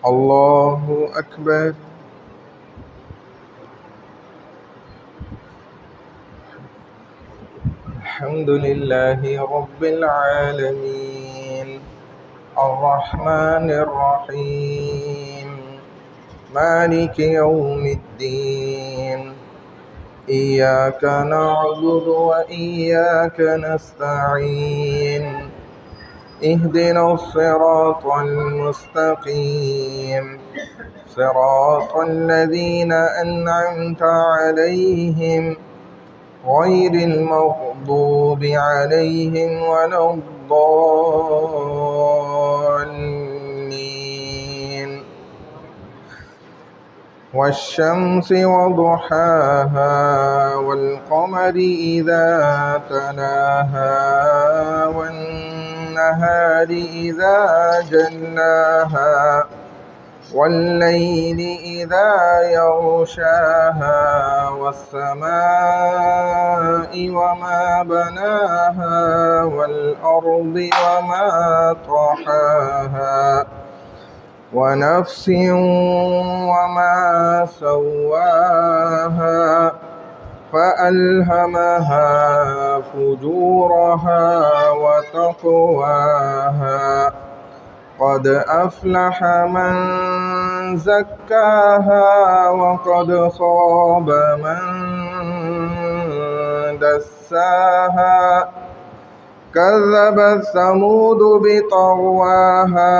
الله أكبر. الحمد لله رب العالمين الرحمن الرحيم مالك يوم الدين إياك نعبد وإياك نستعين اهدنا الصراط المستقيم صراط الذين أنعمت عليهم غير المغضوب عليهم ولا الضالين. والشمس وضحاها والقمر إذا تلاها والنهار إذا جلاها والليل إذا يغشاها والسماء وما بناها والأرض وما طحاها ونفس وما سواها فألهمها فجورها وتقواها قد أفلح من زكاها وقد خاب من دساها كذبت ثمود بطغواها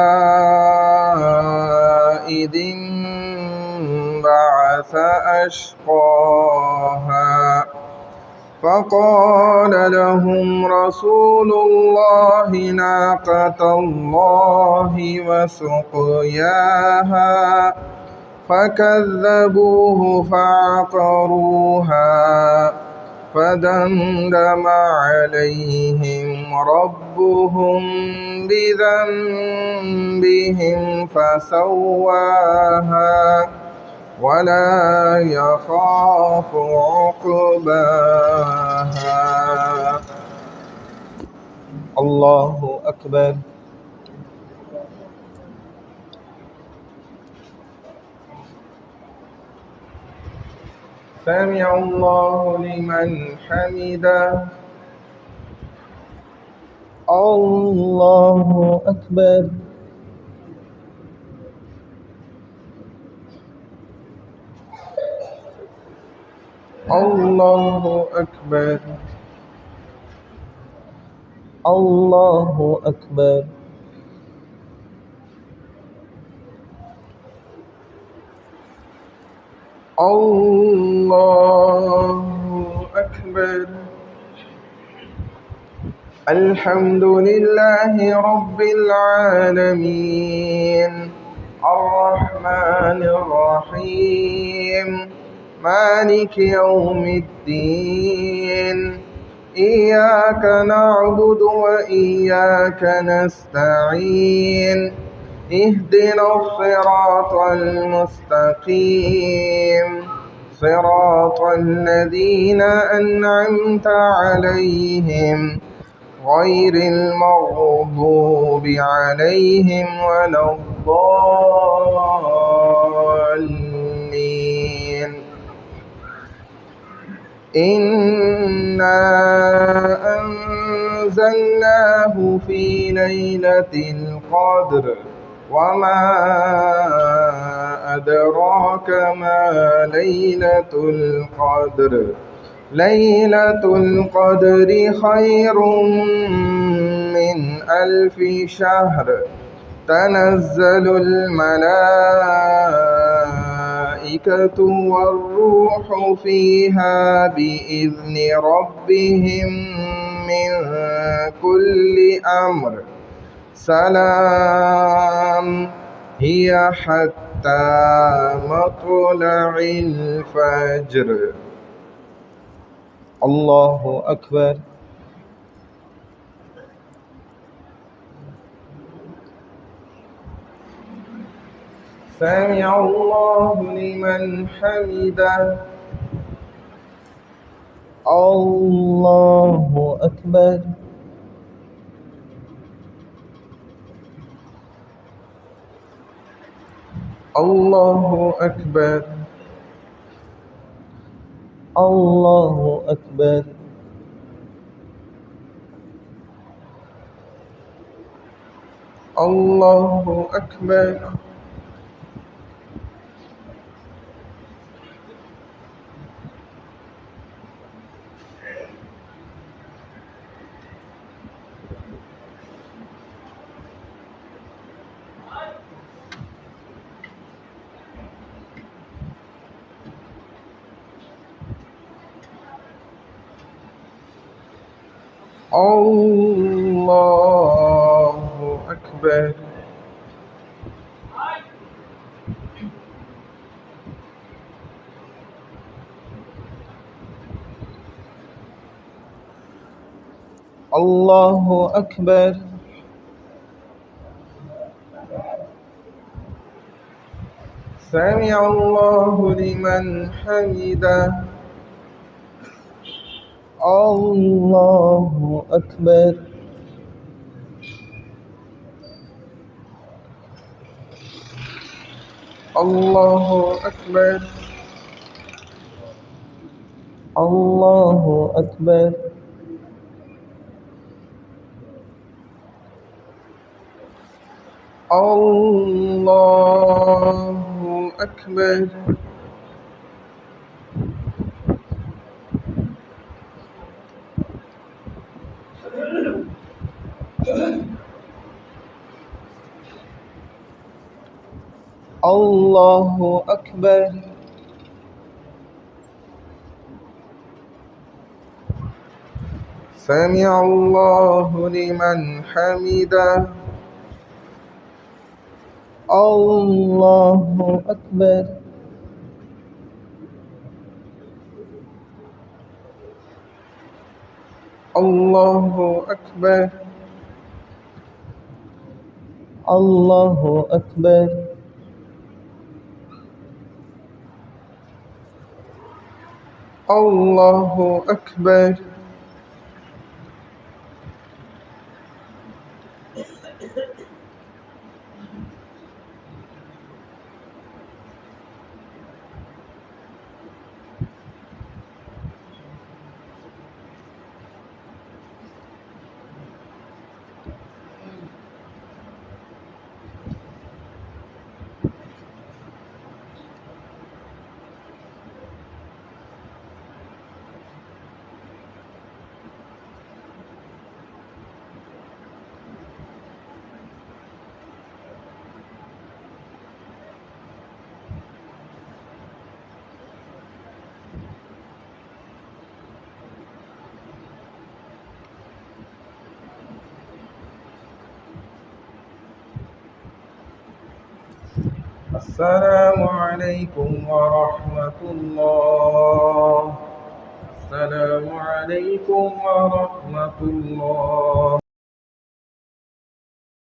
إذ انبعث أشقاها فقال لهم رسول الله ناقة الله وسقياها فكذبوه فعقروها فدمدم عليهم ربهم بذنبهم فسواها ولا يخاف عقباها. الله أكبر. سمع الله لمن حمده. الله أكبر. الله أكبر. الله أكبر. الله أكبر. الحمد لله رب العالمين الرحمن الرحيم مالك يوم الدين إياك نعبد وإياك نستعين اهدنا الصراط المستقيم صراط الذين أنعمت عليهم غير المغضوب عليهم ولا الضالين. إنا أنزلناه في ليلة القدر وما أدراك ما ليلة القدر ليلة القدر خير من 1000 شهر تنزل الملائكة والروح فيها بإذن ربهم من كل أمر سلام هي حتى مطلع الفجر. الله أكبر. سمع الله لمن حمده. الله أكبر. الله أكبر. الله أكبر. الله أكبر. الله أكبر. الله أكبر. سمع الله لمن حمده. الله أكبر. الله أكبر. الله أكبر. الله أكبر. الله أكبر. سمع الله لمن حمده. الله أكبر. الله أكبر. الله أكبر. الله أكبر. السلام عليكم ورحمة الله. السلام عليكم ورحمة الله.